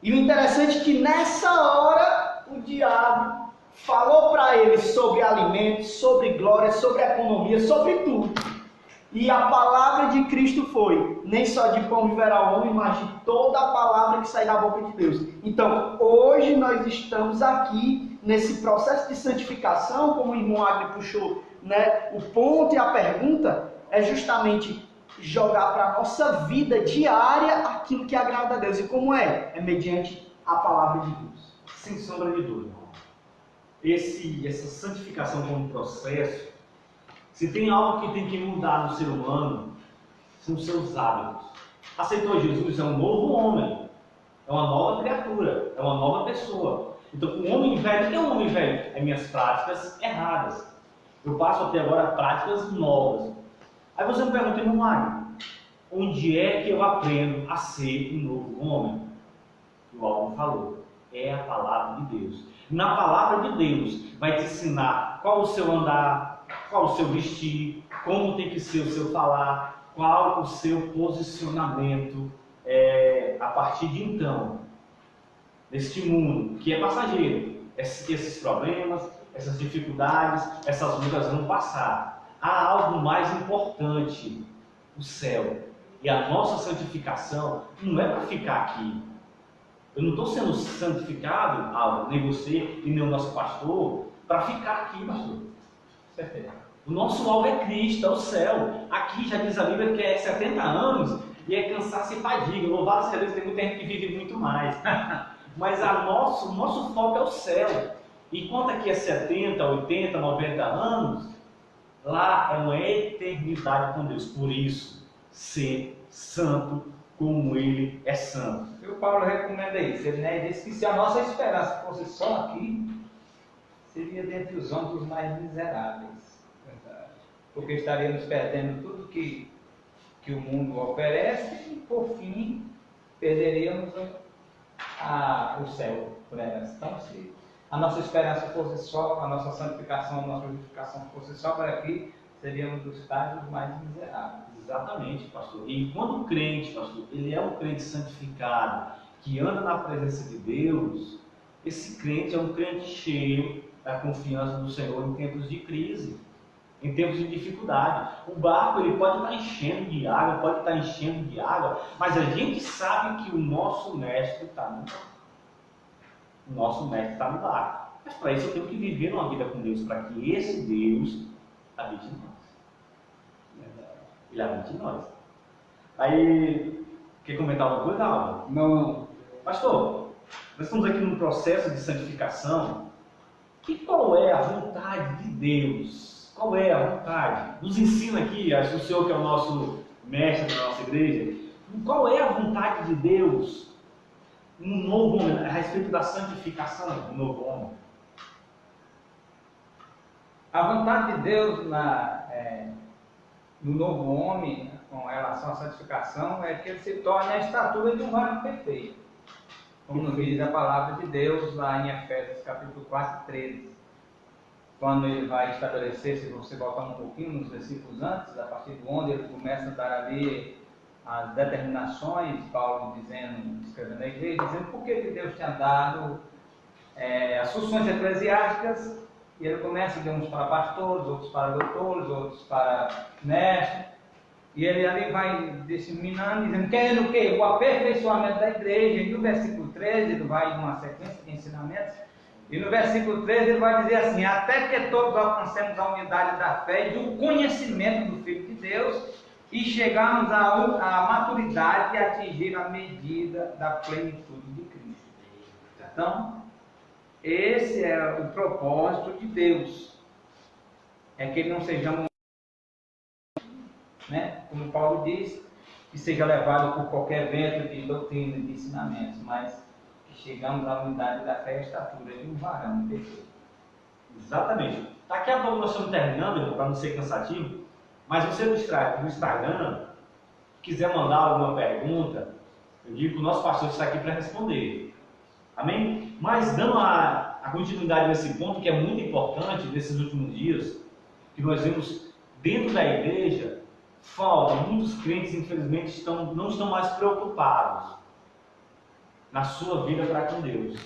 E o interessante é que nessa hora o diabo falou para ele sobre alimentos, sobre glória, sobre economia, sobre tudo. E a palavra de Cristo foi: nem só de pão viverá o homem, mas de toda a palavra que sai da boca de Deus. Então, hoje nós estamos aqui nesse processo de santificação, como o irmão Agnes puxou, né? O ponto e a pergunta é justamente jogar para a nossa vida diária aquilo que agrada a Deus. E como é? É mediante a palavra de Deus. Sem sombra de dúvida. Essa santificação como processo, se tem algo que tem que mudar no ser humano, são os seus hábitos. Aceitou Jesus, é um novo homem, é uma nova criatura, é uma nova pessoa. Então, o homem velho, o que é um homem velho? É minhas práticas erradas. Eu passo até agora práticas novas. Aí você me pergunta, irmão Mário, onde é que eu aprendo a ser um novo homem? O Alvin falou, é a palavra de Deus. Na palavra de Deus vai te ensinar qual o seu andar, qual o seu vestir, como tem que ser o seu falar, qual o seu posicionamento a partir de então, neste mundo que é passageiro. Esses problemas, essas dificuldades, essas lutas vão passar. Há algo mais importante, o céu. E a nossa santificação não é para ficar aqui. Eu não estou sendo santificado, Álvaro, nem você e nem o nosso pastor, para ficar aqui, pastor. O nosso alvo é Cristo, é o céu. Aqui já diz a Bíblia que é 70 anos e é cansaço e fadiga. Louvado seja Deus, tem muita gente que vive muito mais. mas o nosso foco é o céu. Enquanto aqui é 70, 80, 90 anos, lá é uma eternidade com Deus. Por isso, ser santo como Ele é santo. E o Paulo recomenda isso. Ele, né, disse que se a nossa esperança fosse só aqui, seria dentre os homens os mais miseráveis. Verdade. Porque estaríamos perdendo tudo que o mundo oferece e, por fim, perderíamos o céu por elas. Então, se a nossa esperança fosse só, a nossa santificação, a nossa justificação fosse só para aqui, seríamos os estágios mais miseráveis. Exatamente, pastor. E quando o crente, pastor, ele é um crente santificado, que anda na presença de Deus, esse crente é um crente cheio da confiança do Senhor em tempos de crise, em tempos de dificuldade. O barco ele pode estar enchendo de água, mas a gente sabe que o nosso mestre está no barco. O nosso mestre está no barco. Mas para isso eu tenho que viver uma vida com Deus, para que esse Deus habite em nós. Ele habita em nós. Aí, quer comentar alguma coisa, Álvaro? Não. Pastor, nós estamos aqui num processo de santificação. E qual é a vontade de Deus? Qual é a vontade? Nos ensina aqui, acho que o senhor que é o nosso mestre da nossa igreja, qual é a vontade de Deus no novo homem, a respeito da santificação do novo homem? A vontade de Deus no novo homem, com relação à santificação, é que ele se torne a estatura de um varão perfeito. Como nos diz a palavra de Deus lá em Efésios capítulo 4, 13. Quando ele vai estabelecer, se você voltar um pouquinho nos versículos antes, a partir de onde ele começa a dar ali as determinações, Paulo escrevendo à igreja, dizendo por que Deus tinha dado as funções eclesiásticas. E ele começa de uns para pastores, outros para doutores, outros para mestres. E ele ali vai disseminando, dizendo, querendo o quê? O aperfeiçoamento da igreja. E no versículo 13, ele vai em uma sequência de ensinamentos. E no versículo 13 ele vai dizer assim, até que todos alcancemos a unidade da fé e do conhecimento do Filho de Deus e chegamos à maturidade e atingir a medida da plenitude de Cristo. Então, esse é o propósito de Deus. É que ele não sejamos, né, como Paulo diz, que seja levado por qualquer vento de doutrina e de ensinamentos, mas que chegamos à unidade da fé e estatura de um varão perfeito. Exatamente. Daqui a pouco nós estamos terminando, para não ser cansativo, mas você no Instagram, quiser mandar alguma pergunta, eu digo que o nosso pastor está aqui para responder. Amém? Mas dando a continuidade nesse ponto, que é muito importante nesses últimos dias, que nós vemos dentro da igreja, muitos crentes, infelizmente, não estão mais preocupados na sua vida para com Deus.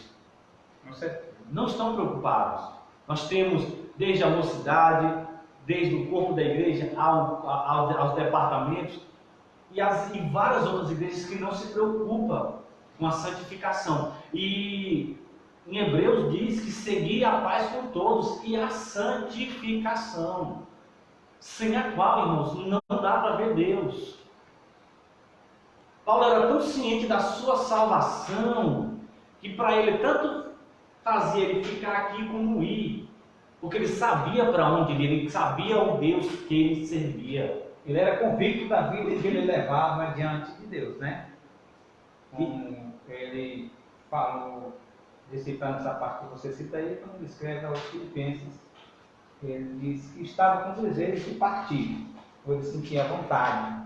Não estão preocupados. Nós temos desde a mocidade, desde o corpo da igreja aos departamentos e várias outras igrejas que não se preocupam com a santificação. E em Hebreus diz que seguir a paz com todos e a santificação, sem a qual, irmãos, não dá para ver Deus. Paulo era tão ciente da sua salvação que para ele tanto fazia ele ficar aqui como ir, porque ele sabia para onde ele sabia o Deus que ele servia. Ele era convicto da vida que ele levava diante de Deus, né? Como ele falou, citando essa parte que você cita aí, quando ele escreve aos Filipenses, ele diz que estava com desejos de partir, ou ele sentia vontade,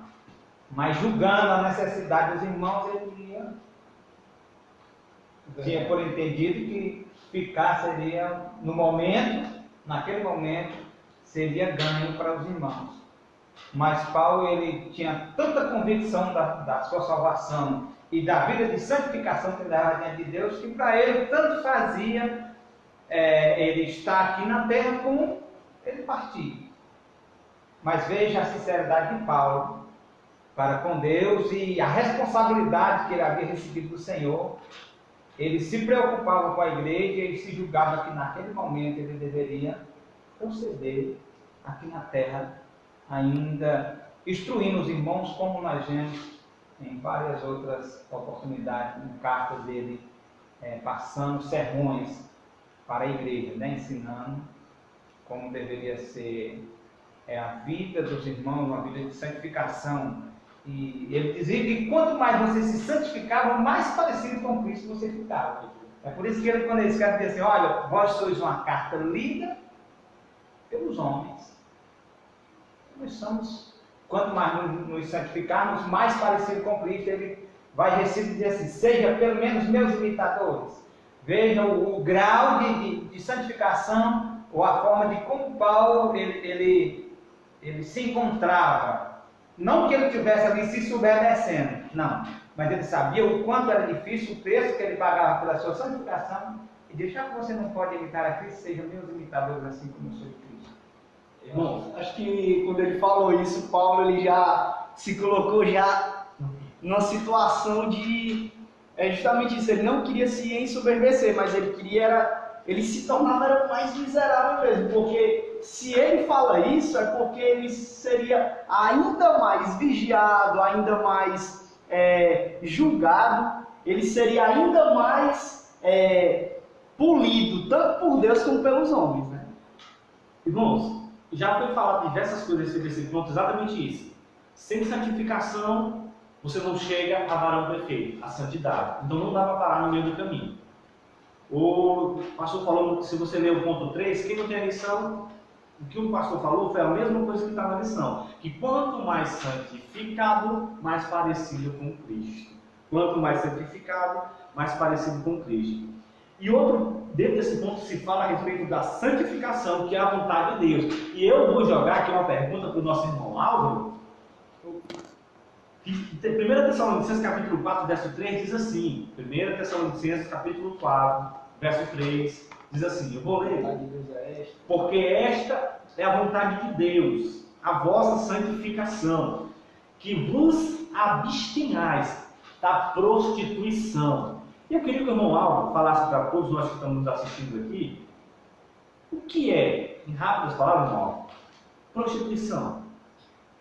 mas julgando a necessidade dos irmãos, ele tinha por entendido que ficar seria, naquele momento, seria ganho para os irmãos. Mas Paulo, ele tinha tanta convicção da sua salvação e da vida de santificação que ele dava diante de Deus, que para ele tanto fazia ele estar aqui na terra como ele partir. Mas veja a sinceridade de Paulo para com Deus e a responsabilidade que ele havia recebido do Senhor. Ele se preocupava com a igreja e se julgava que naquele momento ele deveria proceder aqui na terra, ainda instruindo os irmãos, como nós vemos em várias outras oportunidades, em cartas dele passando sermões para a igreja, né? Ensinando como deveria ser a vida dos irmãos, uma vida de santificação. E ele dizia que quanto mais você se santificava, mais parecido com Cristo você ficava. É por isso que ele, quando ele escreve, diz assim: olha, vós sois uma carta lida pelos homens. Nós somos, quanto mais nos santificarmos, mais parecido com Cristo. Ele vai dizer assim: seja pelo menos meus imitadores. Vejam o grau de santificação, ou a forma de como Paulo ele se encontrava. Não que ele estivesse ali se submergendo, não. Mas ele sabia o quanto era difícil o preço que ele pagava pela sua santificação. E diz: já que você não pode imitar a Cristo, sejam meus imitadores assim como eu sou de Cristo. Irmão, acho que quando ele falou isso, Paulo ele já se colocou já numa situação de... É justamente isso, ele não queria se ensoberbecer, mas ele se tornava mais miserável mesmo, porque se ele fala isso, é porque ele seria ainda mais vigiado, ainda mais julgado, ele seria ainda mais polido, tanto por Deus como pelos homens, né? Irmãos, já foi falado diversas coisas nesse ponto, exatamente isso. Sem santificação, você não chega a varão perfeito, a santidade. Então não dá para parar no meio do caminho. O pastor falou, se você ler o ponto 3, quem não tem a lição, o que o pastor falou foi a mesma coisa que está na lição. Que quanto mais santificado, mais parecido com Cristo. Quanto mais santificado, mais parecido com Cristo. E outro, dentro desse ponto, se fala a respeito da santificação, que é a vontade de Deus. E eu vou jogar aqui uma pergunta para o nosso irmão Álvaro. 1 Tessalonicenses capítulo 4, verso 3 diz assim. 1 Tessalonicenses capítulo 4, verso 3 diz assim. Eu vou ler. Porque esta é a vontade de Deus, a vossa santificação, que vos abstenhais da prostituição. E eu queria que o irmão Álvaro falasse para todos nós que estamos nos assistindo aqui, o que é, em rápidas palavras, irmão Álvaro, prostituição?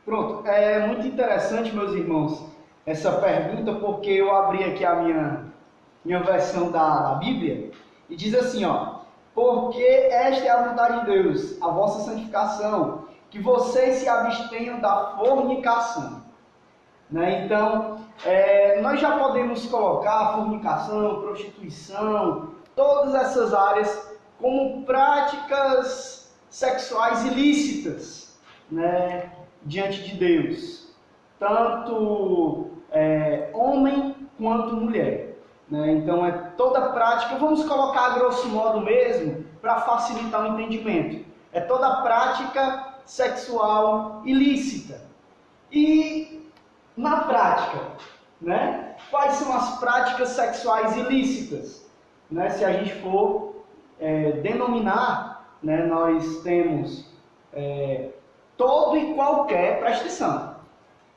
Pronto, é muito interessante, meus irmãos, essa pergunta, porque eu abri aqui a minha versão da Bíblia, e diz assim, ó: porque esta é a vontade de Deus, a vossa santificação, que vocês se abstenham da fornicação. Né? Então, nós já podemos colocar fornicação, prostituição, todas essas áreas como práticas sexuais ilícitas, né, diante de Deus, tanto homem quanto mulher. Né? Então, é toda prática, vamos colocar a grosso modo mesmo, para facilitar o entendimento. É toda prática sexual ilícita. E na prática, né? Quais são as práticas sexuais ilícitas? Né? Se a gente for denominar, né, nós temos todo e qualquer, presta atenção,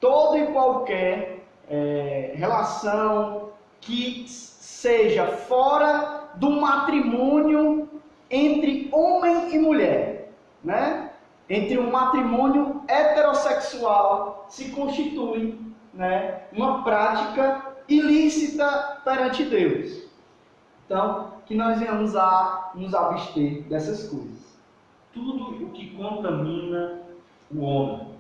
todo e qualquer relação que seja fora do matrimônio entre homem e mulher, né? Entre um matrimônio heterossexual se constitui, né, uma prática ilícita perante Deus. Então, que nós venhamos a nos abster dessas coisas. Tudo o que contamina o homem,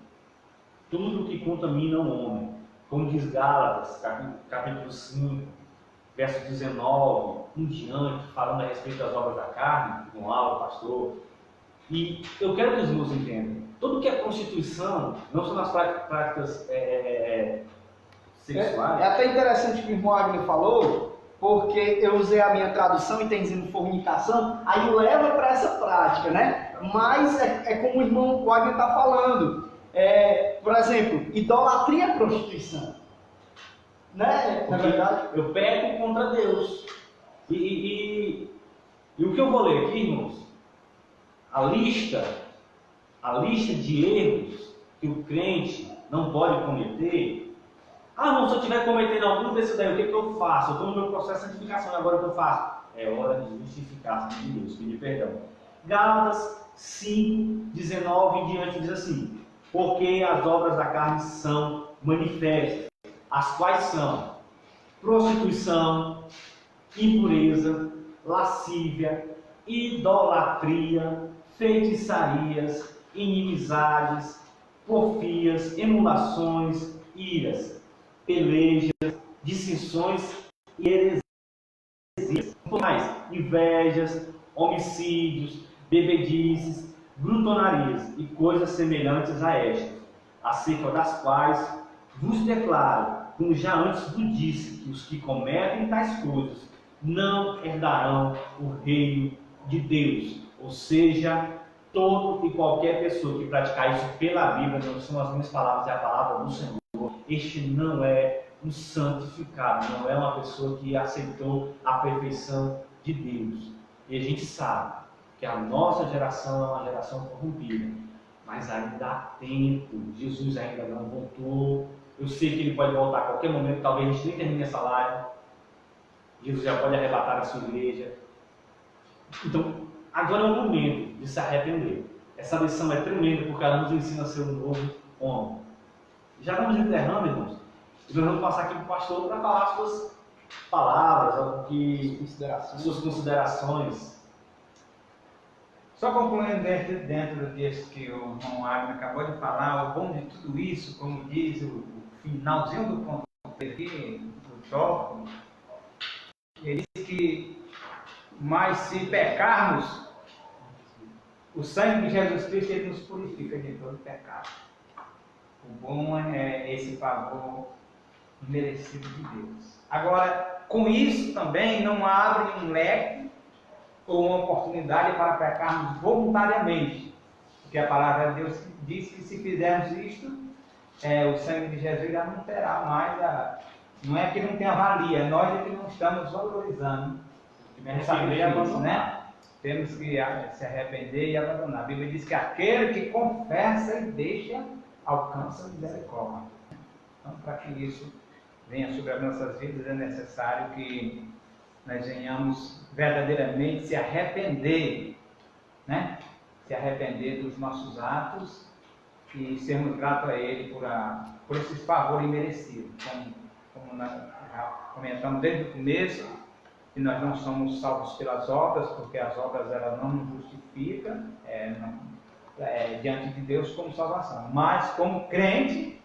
tudo o que contamina o homem, como diz Gálatas, capítulo 5, verso 19, em diante, falando a respeito das obras da carne, com aula, pastor. E eu quero que os irmãos entendam, tudo que é prostituição, não são as práticas sexuais. É até interessante o que o irmão Agner falou, porque eu usei a minha tradução e tem dizendo fornicação, aí leva para essa prática, né? Mas é como o irmão Wagner está falando. Por exemplo, idolatria é prostituição. Né? Na verdade, eu peco contra Deus. E o que eu vou ler aqui, irmãos? A lista de erros que o crente não pode cometer. Não, se eu estiver cometendo algum desses daí, o que eu faço? Eu estou no meu processo de santificação, agora o que eu faço? É hora de justificar-se de Deus, pedir perdão. Gálatas 5, 19 em diante diz assim: porque as obras da carne são manifestas, as quais são prostituição, impureza, lascívia, idolatria, feitiçarias, inimizades, porfias, emulações, iras, pelejas, dissensões e heresias, mais invejas, homicídios, bebedices, glutonarias e coisas semelhantes a estas, acerca das quais vos declaro, como já antes vos disse, que os que cometem tais coisas não herdarão o reino de Deus. Ou seja, todo e qualquer pessoa que praticar isso pela Bíblia, não são as minhas palavras, é a palavra do Senhor, este não é um santificado, não é uma pessoa que aceitou a perfeição de Deus. E a gente sabe que a nossa geração é uma geração corrompida, mas ainda há tempo. Jesus ainda não voltou. Eu sei que ele pode voltar a qualquer momento, talvez a gente nem termine essa live. Jesus já pode arrebatar a sua igreja. Então, agora é o momento de se arrepender. Essa lição é tremenda porque ela nos ensina a ser um novo homem. Já vamos enterrando, irmãos. E nós vamos passar aqui para o pastor para falar suas palavras, suas considerações. Só concluindo dentro disso que o irmão Agnes acabou de falar, o bom de tudo isso, como diz o finalzinho do ponto aqui, do tópico, ele diz que, mas se pecarmos, o sangue de Jesus Cristo ele nos purifica de todo pecado. O bom é esse favor merecido de Deus. Agora, com isso também não abre um leque ou uma oportunidade para pecarmos voluntariamente. Porque a palavra de Deus diz que se fizermos isto, o sangue de Jesus já não terá mais não é que não tenha valia, nós é que não estamos valorizando o sacrifício, né? Temos que se arrepender e abandonar. A Bíblia diz que aquele que confessa e deixa, alcança a misericórdia. Então, para que isso venha sobre as nossas vidas, é necessário que nós venhamos verdadeiramente se arrepender, né? Se arrepender dos nossos atos e sermos gratos a Ele por esses favores merecidos. Como nós já comentamos desde o começo, que nós não somos salvos pelas obras, porque as obras elas não nos justificam diante de Deus como salvação. Mas como crente,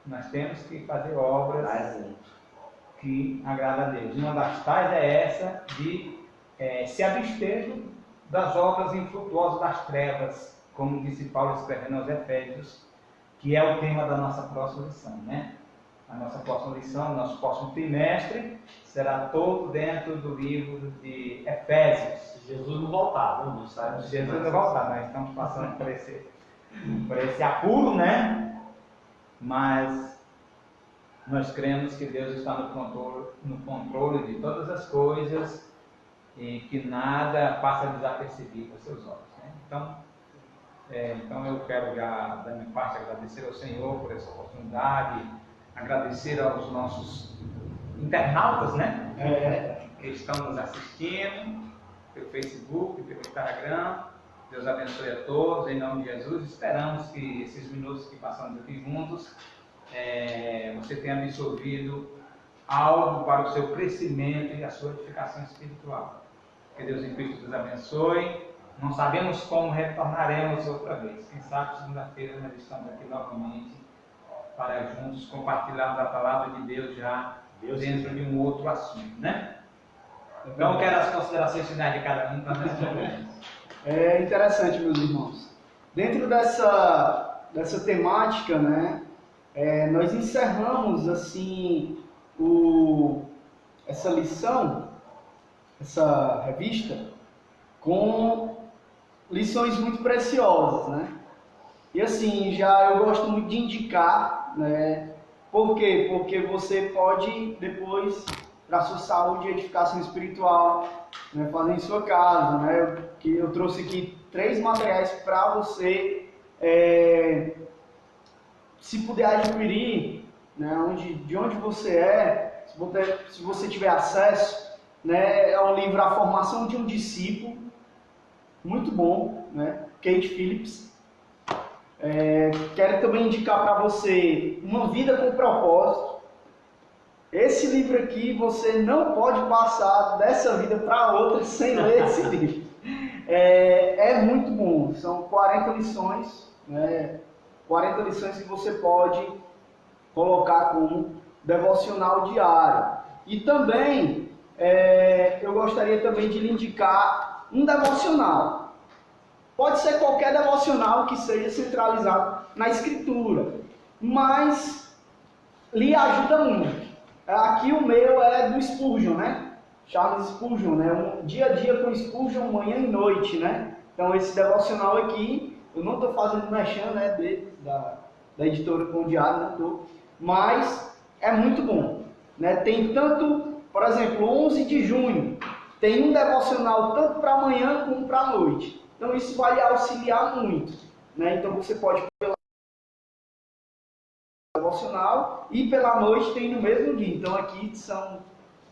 nós temos que fazer obras que agradam a Deus. Uma das tais é essa de se abster das obras infrutuosas das trevas, como disse Paulo escrevendo aos Efésios, que é o tema da nossa próxima lição, né? A nossa próxima lição, nosso próximo trimestre, será todo dentro do livro de Efésios. Se Jesus não voltar, vamos sabe? Se Jesus não voltar, nós estamos passando por esse apuro, né? Mas nós cremos que Deus está no controle de todas as coisas e que nada passa desapercebido aos seus olhos, né? Então eu quero já, da minha parte, agradecer ao Senhor por essa oportunidade, agradecer aos nossos internautas, né? Que estão nos assistindo pelo Facebook, pelo Instagram. Deus abençoe a todos, em nome de Jesus. Esperamos que esses minutos que passamos aqui juntos, você tenha absorvido algo para o seu crescimento e a sua edificação espiritual. Que Deus em Cristo nos abençoe. Não sabemos como retornaremos outra vez. Quem sabe segunda-feira nós estamos aqui novamente para juntos compartilharmos a palavra de Deus já dentro de um outro assunto, né? Então eu quero as considerações finais de cada um para nós concluirmos. É interessante, meus irmãos. Dentro dessa temática, né, nós encerramos assim essa lição, essa revista, com lições muito preciosas, né? E assim, eu gosto muito de indicar, né? Por quê? Porque você pode depois, para a sua saúde e edificação espiritual, né, fazer em sua casa, né? Eu trouxe aqui 3 materiais para você, se puder adquirir, né, de onde você se você tiver acesso, né? É um livro A Formação de um Discípulo, muito bom, né? Kate Phillips. Quero também indicar para você Uma Vida com Propósito, Esse livro aqui, você não pode passar dessa vida para outra sem ler esse livro. É muito bom, são 40 lições, né? 40 lições que você pode colocar como devocional diário. E também, eu gostaria também de lhe indicar um devocional. Pode ser qualquer devocional que seja centralizado na Escritura, mas lhe ajuda muito. Aqui o meu é do Spurgeon, né? Charles Spurgeon, né? Um dia a dia com Spurgeon, manhã e noite, né? Então esse devocional aqui, eu não estou fazendo merchan, né, da editora Pão Diário, não estou, mas é muito bom, né? Tem tanto, por exemplo, 11 de junho, tem um devocional tanto para amanhã como para a noite. Então isso vai lhe auxiliar muito, né? Então você pode pela devocional e pela noite tem no mesmo dia. Então aqui são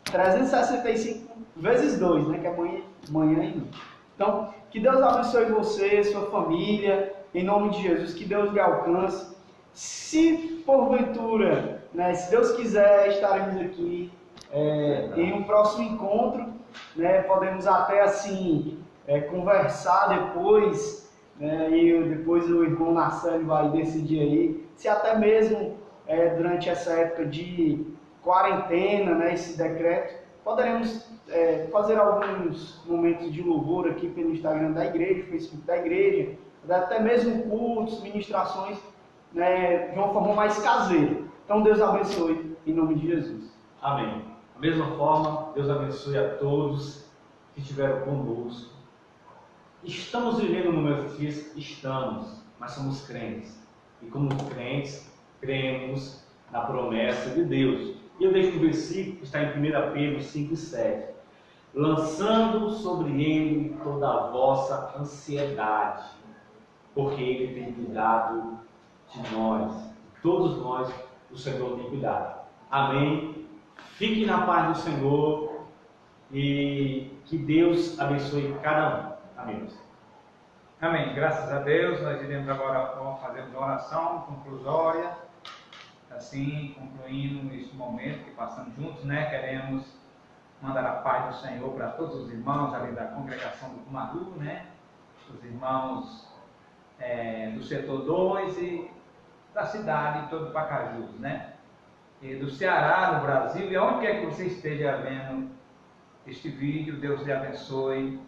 365 vezes 2, né? Que é manhã e noite. Então, que Deus abençoe você, sua família, em nome de Jesus, que Deus lhe alcance. Se porventura, né, se Deus quiser, estaremos aqui em um próximo encontro, né, podemos até assim conversar depois, né, e depois o irmão Nassani vai decidir aí, se até mesmo durante essa época de quarentena, né, esse decreto, poderemos fazer alguns momentos de louvor aqui pelo Instagram da igreja, Facebook da igreja, até mesmo cultos, ministrações, né, de uma forma mais caseira. Então Deus abençoe em nome de Jesus. Amém. Da mesma forma, Deus abençoe a todos que estiveram conosco. Estamos vivendo no momento difícil? Estamos, mas somos crentes. E como crentes, cremos na promessa de Deus. E eu deixo um versículo que está em 1 Pedro 5 e 7. Lançando sobre ele toda a vossa ansiedade, porque ele tem cuidado de nós. Todos nós, o Senhor tem cuidado. Amém? Fique na paz do Senhor e que Deus abençoe cada um. Amém. Amém. Graças a Deus, nós iremos agora fazer uma oração conclusória, assim, concluindo este momento que passamos juntos, né? Queremos mandar a paz do Senhor para todos os irmãos ali da congregação do Cumaru, né? Os irmãos do setor 2 e da cidade de todo Pacajus, né? E do Ceará, no Brasil, e aonde quer que você esteja vendo este vídeo, Deus lhe abençoe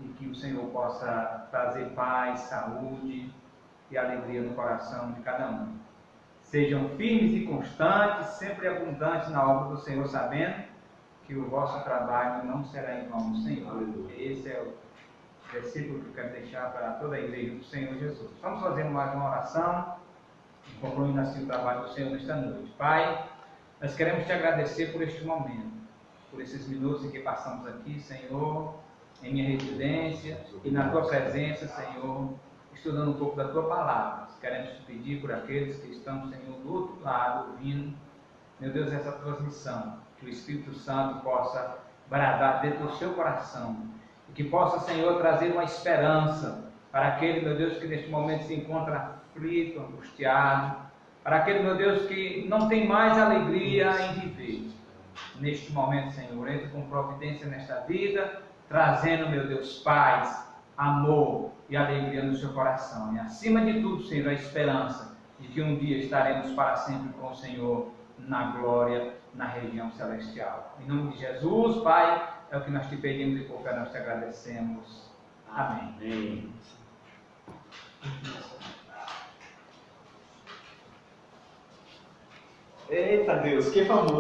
e que o Senhor possa trazer paz, saúde e alegria no coração de cada um. Sejam firmes e constantes, sempre abundantes na obra do Senhor, sabendo que o vosso trabalho não será em vão no Senhor. Esse é o versículo que eu quero deixar para toda a igreja do Senhor Jesus. Vamos fazer mais uma oração, concluindo assim o trabalho do Senhor nesta noite. Pai, nós queremos te agradecer por este momento, por esses minutos em que passamos aqui, Senhor, em minha residência e na tua presença, Senhor, estudando um pouco da tua palavra. Queremos te pedir por aqueles que estão, Senhor, do outro lado, ouvindo, meu Deus, essa transmissão, que o Espírito Santo possa bradar dentro do seu coração e que possa, Senhor, trazer uma esperança para aquele, meu Deus, que neste momento se encontra aflito, angustiado, para aquele, meu Deus, que não tem mais alegria em viver. Neste momento, Senhor, entra com providência nesta vida, trazendo, meu Deus, paz, amor e alegria no seu coração. E acima de tudo, Senhor, a esperança de que um dia estaremos para sempre com o Senhor na glória, na região celestial. Em nome de Jesus, Pai, é o que nós te pedimos e por fé nós te agradecemos. Amém. Amém. Eita Deus, que famoso!